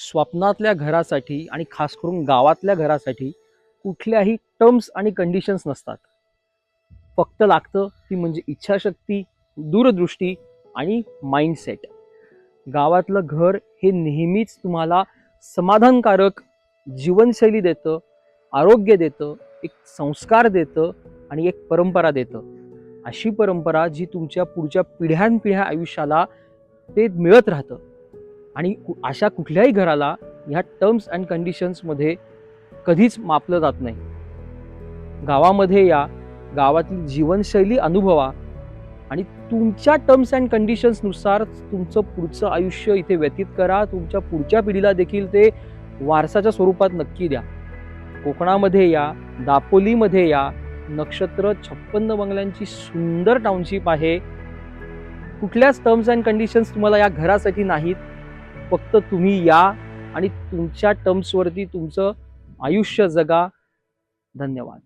स्वप्नातल्या घरासाठी आणि खास करून गावातल्या घरासाठी कुठल्याही टर्म्स आणि कंडिशन्स नसतात. फक्त लागतं ती म्हणजे इच्छाशक्ती, दूरदृष्टी आणि माइंडसेट. गावातलं घर हे नेहमीच तुम्हाला समाधानकारक जीवनशैली देतं, आरोग्य देतं, एक संस्कार देतं आणि एक परंपरा देतं. अशी परंपरा जी तुमच्या पुढच्या पिढ्यानपिढ्या आयुष्याला ते मिळत राहतं. आणि अशा कुठल्याही घराला ह्या टर्म्स अँड कंडिशन्समध्ये कधीच मापलं जात नाही. गावामध्ये या, गावातील जीवनशैली अनुभवा आणि तुमच्या टर्म्स अँड कंडिशन्सनुसार तुमचं पुढचं आयुष्य इथे व्यतीत करा. तुमच्या पुढच्या पिढीला देखील ते वारसाच्या स्वरूपात नक्की द्या. कोकणामध्ये या, दापोलीमध्ये या, नक्षत्र 56 बंगल्यांची सुंदर टाउनशिप आहे. कुठल्याच टर्म्स अँड कंडिशन्स तुम्हाला या घरासाठी नाहीत. फक्त तुम्ही या आणि तुमच्या टर्म्सवरती तुमचं आयुष्य जगा. धन्यवाद.